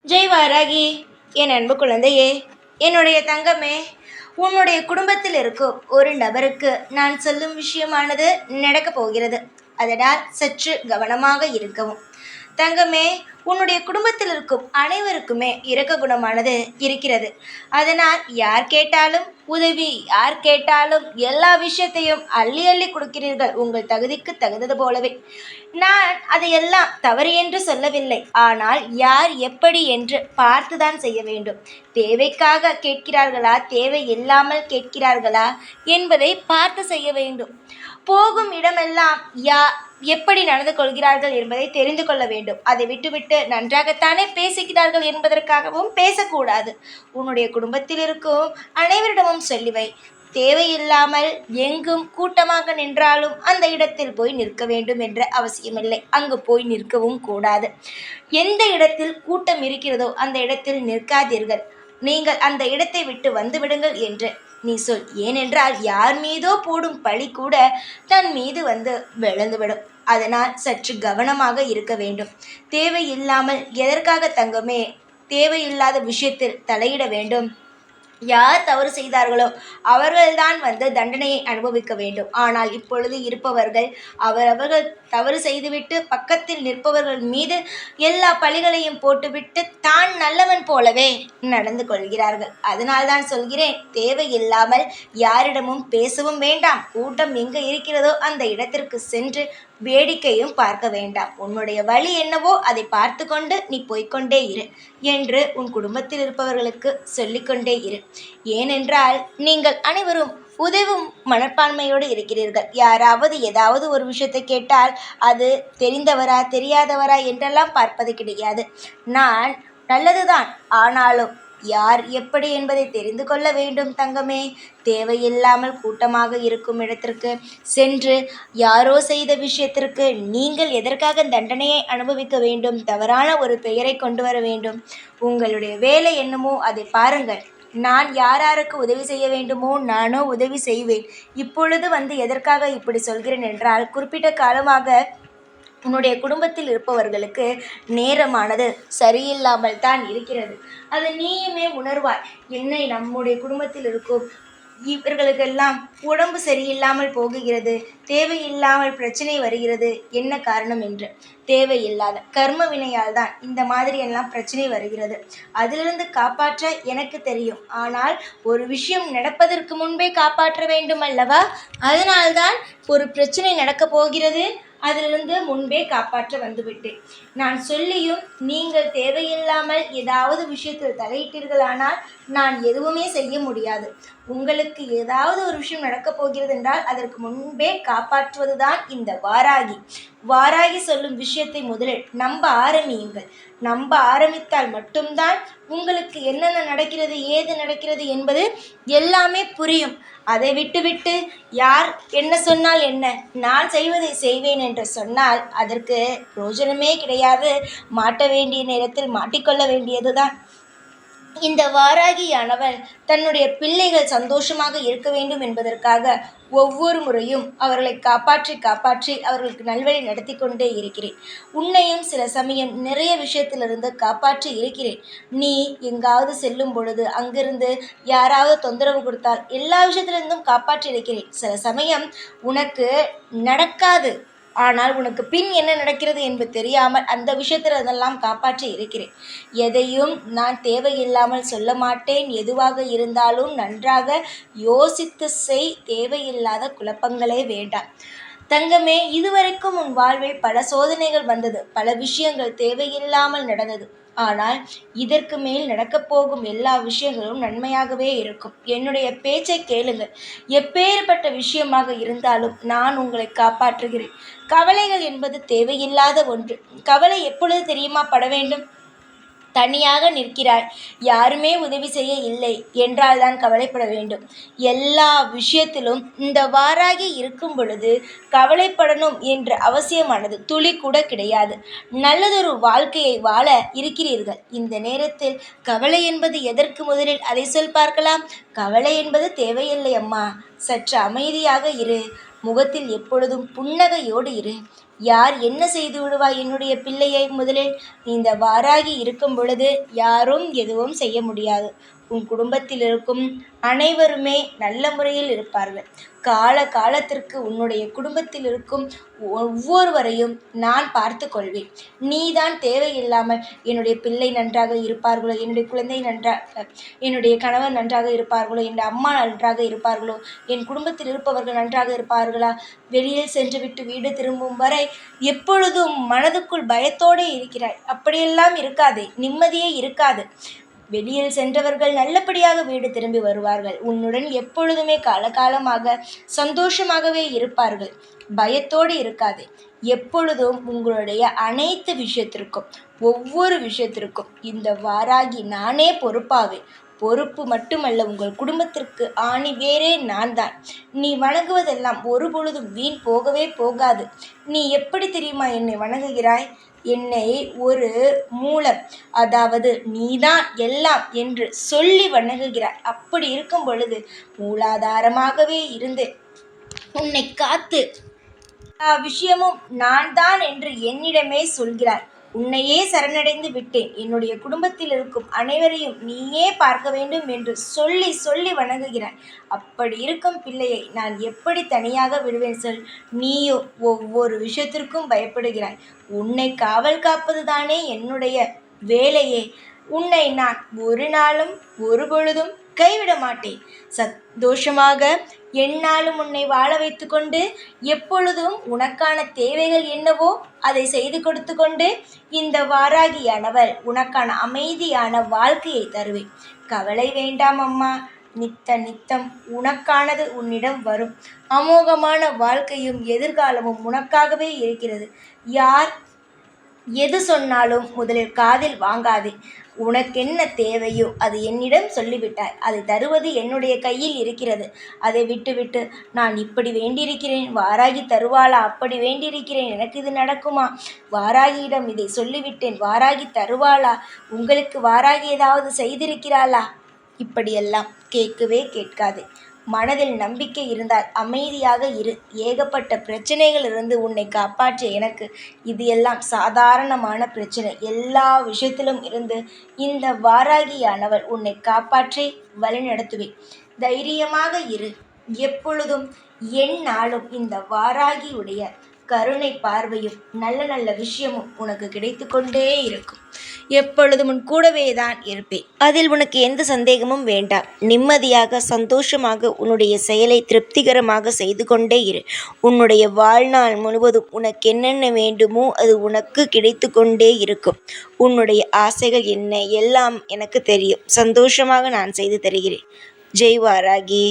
ஜெய் வாராகி, என் அன்பு குழந்தையே, என்னுடைய தங்கமே, உன்னுடைய குடும்பத்தில் இருக்கும் ஒரு நபருக்கு நான் சொல்லும் விஷயமானது நடக்கப் போகிறது. அதனால் சற்று கவனமாக இருக்கவும். தங்கமே, உன்னுடைய குடும்பத்தில் இருக்கும் அனைவருக்குமே இரக்க குணமானது இருக்கிறது. அதனால் யார் கேட்டாலும் உதவி, யார் கேட்டாலும் எல்லா விஷயத்தையும் அள்ளி அள்ளி கொடுக்கிறீர்கள், உங்கள் தகுதிக்கு தகுந்தது போலவே. நான் அதையெல்லாம் தவறு என்று சொல்லவில்லை. ஆனால் யார் எப்படி என்று பார்த்துதான் செய்ய வேண்டும். தேவைக்காக கேட்கிறார்களா, தேவை இல்லாமல் கேட்கிறார்களா என்பதை பார்த்து செய்ய வேண்டும். போகும் இடமெல்லாம் எப்படி நடந்து கொள்கிறார்கள் என்பதை தெரிந்து கொள்ள வேண்டும். அதை விட்டுவிட்டு நன்றாகத்தானே பேசுகிறார்கள் என்பதற்காகவும் பேசக்கூடாது. உன்னுடைய குடும்பத்தில் இருக்கும் அனைவரிடமும் சொல்லிவை. தேவையில்லாமல் எங்கும் கூட்டமாக நின்றாலும் அந்த இடத்தில் போய் நிற்க வேண்டும் என்ற அவசியமில்லை. அங்கு போய் நிற்கவும் கூடாது. எந்த இடத்தில் கூட்டம் இருக்கிறதோ அந்த இடத்தில் நிற்காதீர்கள். நீங்கள் அந்த இடத்தை விட்டு வந்து விடுங்கள் என்று நீ சொல். ஏனென்றால் யார் மீதோ போடும் பழி கூட தன் மீது வந்து விழுந்துவிடும். அதனால் சற்று கவனமாக இருக்க வேண்டும். தேவையில்லாமல் எதற்காக தங்கமே தேவையில்லாத விஷயத்தில் தலையிட வேண்டும்? யார் தவறு செய்தார்களோ அவர்கள்தான் வந்து தண்டனையை அனுபவிக்க வேண்டும். ஆனால் இப்பொழுது இருப்பவர்கள் அவரவர்கள் தவறு செய்துவிட்டு பக்கத்தில் நிற்பவர்கள் மீது எல்லா பழிகளையும் போட்டுவிட்டு தான் நல்லவன் போலவே நடந்து கொள்கிறார்கள். அதனால்தான் சொல்கிறேன், தேவையில்லாமல் யாரிடமும் பேசவும் வேண்டாம். கூட்டம் எங்கே இருக்கிறதோ அந்த இடத்திற்கு சென்று வேடிக்கையும் பார்க்க வேண்டாம். உன்னுடைய வழி என்னவோ அதை பார்த்து கொண்டு நீ போய்கொண்டே இரு என்று உன் குடும்பத்தில் இருப்பவர்களுக்கு சொல்லிக்கொண்டே இரு. ஏனென்றால் நீங்கள் அனைவரும் உதவும் மனப்பான்மையோடு இருக்கிறீர்கள். யாராவது ஏதாவது ஒரு விஷயத்தை கேட்டால் அது தெரிந்தவரா தெரியாதவரா என்றெல்லாம் பார்ப்பது கிடையாது. நான் நல்லதுதான், ஆனாலும் யார் எப்படி என்பதை தெரிந்து கொள்ள வேண்டும் தங்கமே. தேவையில்லாமல் கூட்டமாக இருக்கும் இடத்திற்கு சென்று யாரோ செய்த விஷயத்திற்கு நீங்கள் எதற்காக தண்டனையை அனுபவிக்க வேண்டும்? தவறான ஒரு பெயரை கொண்டு வர வேண்டும்? உங்களுடைய வேலை என்னமோ அதை பாருங்கள். நான் யாருக்கு உதவி செய்ய வேண்டுமோ நானோ உதவி செய்வேன். இப்பொழுது வந்து எதற்காக இப்படி சொல்கிறேன் என்றால், குறிப்பிட்ட காலமாக உன்னுடைய குடும்பத்தில் இருப்பவர்களுக்கு நேரமானது சரியில்லாமல் தான் இருக்கிறது. அது நீயுமே உணர்வாய். என்னை நம்முடைய குடும்பத்தில் இருக்கும் இவர்களுக்கெல்லாம் உடம்பு சரியில்லாமல் போகுகிறது, தேவையில்லாமல் பிரச்சனை வருகிறது, என்ன காரணம் என்று. தேவையில்லாத கர்ம வினையால் தான் இந்த மாதிரி எல்லாம் பிரச்சனை வருகிறது. அதிலிருந்து காப்பாற்ற எனக்கு தெரியும். ஆனால் ஒரு விஷயம் நடப்பதற்கு முன்பே காப்பாற்ற வேண்டும் அல்லவா? அதனால்தான் ஒரு பிரச்சனை நடக்கப் போகிறது, அதிலிருந்து முன்பே காப்பாற்ற வந்துவிட்டேன். நான் சொல்லியும் நீங்கள் தேவையில்லாமல் ஏதாவது விஷயத்தில் தலையிட்டீர்களானால் நான் எதுவுமே செய்ய முடியாது. உங்களுக்கு ஏதாவது ஒரு விஷயம் நடக்கப் போகிறது என்றால் அதற்கு முன்பே காப்பாற்றுவதுதான் இந்த வாராகி. வாராகி சொல்லும் விஷயத்தை முதலில் நம்ப ஆரம்பியுங்கள். நம்ப ஆரம்பித்தால் மட்டும்தான் உங்களுக்கு என்னென்ன நடக்கிறது, ஏது நடக்கிறது என்பது எல்லாமே புரியும். அதை விட்டுவிட்டு யார் என்ன சொன்னால் என்ன, நான் செய்வதை செய்வேன் என்று சொன்னால் அதற்கு பிரயோஜனமே கிடையாது. மாட்ட வேண்டிய நேரத்தில் மாட்டிக்கொள்ள வேண்டியதுதான். இந்த வாராகியானவள் தன்னுடைய பிள்ளைகள் சந்தோஷமாக இருக்க வேண்டும் என்பதற்காக ஒவ்வொரு முறையும் அவர்களை காப்பாற்றி காப்பாற்றி அவர்களுக்கு நல்வழி நடத்தி கொண்டே இருக்கிறேன். உன்னையும் சில சமயம் நிறைய விஷயத்திலிருந்து காப்பாற்றி இருக்கிறேன். நீ எங்காவது செல்லும் பொழுது அங்கிருந்து யாராவது தொந்தரவு கொடுத்தால் எல்லா விஷயத்திலிருந்தும் காப்பாற்றி இருக்கிறேன். சில சமயம் உனக்கு நடக்காது, ஆனால் உனக்கு பின் என்ன நடக்கிறது என்பது தெரியாமல் அந்த விஷயத்தில் அதெல்லாம் காப்பாற்றி இருக்கிறேன். எதையும் நான் தேவையில்லாமல் சொல்ல மாட்டேன். எதுவாக இருந்தாலும் நன்றாக யோசித்து செய். தேவையில்லாத குழப்பங்களே வேண்டாம் தங்கமே. இதுவரைக்கும் உன் வாழ்வில் பல சோதனைகள் வந்தது, பல விஷயங்கள் தேவையில்லாமல் நடந்தது. ஆனால் இதற்கு மேல் நடக்கப் போகும் எல்லா விஷயங்களும் நன்மையாகவே இருக்கும். என்னுடைய பேச்சை கேளுங்கள். எப்பேற்பட்ட விஷயமாக இருந்தாலும் நான் உங்களை காப்பாற்றுகிறேன். கவலைகள் என்பது தேவையில்லாத ஒன்று. கவலை எப்பொழுது தெரியுமா பட வேண்டும்? தனியாக நிற்கிறாய், யாருமே உதவி செய்ய இல்லை என்றால் தான் கவலைப்பட வேண்டும். எல்லா விஷயத்திலும் இந்த வாராகி இருக்கும் பொழுது கவலைப்படணும் என்ற அவசியமானது துளி கூட கிடையாது. நல்லதொரு வாழ்க்கையை வாழ இருக்கிறீர்கள். இந்த நேரத்தில் கவலை என்பது எதற்கு? முதலில் அதை சொல் பார்க்கலாம். கவலை என்பது தேவையில்லை அம்மா. சற்று அமைதியாக இரு. முகத்தில் எப்பொழுதும் புன்னகையோடு இரு. யார் என்ன செய்து விடுவாய் என்னுடைய பிள்ளையை? முதலில் இந்த வாராகி இருக்கும் பொழுது யாரும் எதுவும் செய்ய முடியாது. உன் குடும்பத்தில் இருக்கும் அனைவருமே நல்ல முறையில் இருப்பார்கள். கால காலத்திற்கு உன்னுடைய குடும்பத்தில் இருக்கும் ஒவ்வொருவரையும் நான் பார்த்து கொள்வேன். நீதான் தேவையில்லாமல் என்னுடைய பிள்ளை நன்றாக இருப்பார்களோ, என்னுடைய குழந்தை என்னுடைய கணவர் நன்றாக இருப்பார்களோ, என்னுடைய அம்மா நன்றாக இருப்பார்களோ, என் குடும்பத்தில் இருப்பவர்கள் நன்றாக இருப்பார்களா, வெளியில் சென்றுவிட்டு வீடு திரும்பும் வரை எப்பொழுதும் மனதுக்குள் பயத்தோடு இருக்கிறாய். அப்படியெல்லாம் இருக்காதே, நிம்மதியே இருக்காது. வெளியில் சென்றவர்கள் நல்லபடியாக வீடு திரும்பி வருவார்கள். உன்னுடன் எப்பொழுதுமே காலகாலமாக சந்தோஷமாகவே இருப்பார்கள். பயத்தோடு இருக்காதே. எப்பொழுதும் உங்களுடைய அனைத்து விஷயத்திற்கும், ஒவ்வொரு விஷயத்திற்கும் இந்த வாராகி நானே பொறுப்பாவேன். பொறுப்பு மட்டுமல்ல, உங்கள் குடும்பத்திற்கு ஆணி வேறே நான் தான். நீ வணங்குவதெல்லாம் ஒரு பொழுதும் வீண் போகவே போகாது. நீ எப்படி தெரியுமா என்னை வணங்குகிறாய்? என்னை ஒரு மூலம், அதாவது நீதான் எல்லாம் என்று சொல்லி வணங்குகிறாய். அப்படி இருக்கும் பொழுது மூலாதாரமாகவே இருந்து உன்னை காத்து விஷயமும் நான் தான் என்று என்னிடமே சொல்கிறாய். உன்னையே சரணடைந்து விட்டேன். என்னுடைய குடும்பத்தில் இருக்கும் அனைவரையும் நீயே பார்க்க வேண்டும் என்று சொல்லி சொல்லி வணங்குகிறாய். அப்படி இருக்கும் பிள்ளையை நான் எப்படி தனியாக விடுவேன் சொல்? நீயோ ஒவ்வொரு விஷயத்திற்கும் பயப்படுகிறாய். உன்னை காவல் காப்பது தானே என்னுடைய வேலையே. உன்னை நான் ஒரு நாளும் ஒரு பொழுதும் கைவிட மாட்டேன். சந்தோஷமாக எந்நாளும் உன்னை வாழ வைத்து கொண்டு, எப்பொழுதும் உனக்கான தேவைகள் என்னவோ அதை செய்து கொடுத்து கொண்டு, இந்த வாராகியானவள் உனக்கான அமைதியான வாழ்க்கையை தருவேன். கவலை வேண்டாம் அம்மா. நித்தம் உனக்கானது உன்னிடம் வரும். அமோகமான வாழ்க்கையும் எதிர்காலமும் உனக்காகவே இருக்கிறது. யார் எது சொன்னாலும் முதலில் காதில் வாங்காதே. உனக்கென்ன தேவையோ அது என்னிடம் சொல்லிவிட்டாய். அதை தருவது என்னுடைய கையில் இருக்கிறது. அதை விட்டுவிட்டு நான் இப்படி வேண்டியிருக்கிறேன், வாராகி தருவாளா, அப்படி வேண்டியிருக்கிறேன், எனக்கு இது நடக்குமா, வாராகியிடம் இதை சொல்லிவிட்டேன், வாராகி தருவாளா, உங்களுக்கு வாராகி ஏதாவது செய்திருக்கிறாளா, இப்படியெல்லாம் கேட்கவே கேட்காதே. மனதில் நம்பிக்கை இருந்தால் அமைதியாக இரு. ஏகப்பட்ட பிரச்சனைகளிலிருந்து உன்னை காப்பாற்ற எனக்கு இது எல்லாம் சாதாரணமான பிரச்சனை. எல்லா விஷயத்திலும் இருந்து இந்த வாராகியானவள் உன்னை காப்பாற்றி வழிநடத்துவேன். தைரியமாக இரு. எப்பொழுதும் எந்நாளும் இந்த வாராகியுடைய கருணை பார்வையும் நல்ல நல்ல விஷயமும் உனக்கு கிடைத்து கொண்டே இருக்கும். எப்பொழுதும் உன் கூடவே தான் இருப்பேன். அதில் உனக்கு எந்த சந்தேகமும் வேண்டாம். நிம்மதியாக சந்தோஷமாக உன்னுடைய செயலை திருப்திகரமாக செய்து கொண்டே இரு. உன்னுடைய வாழ்நாள் முழுவதும் உனக்கு என்னென்ன வேண்டுமோ அது உனக்கு கிடைத்து கொண்டே இருக்கும். உன்னுடைய ஆசைகள் என்ன எல்லாம் எனக்கு தெரியும். சந்தோஷமாக நான் செய்து தருகிறேன். ஜெய் வாராகி.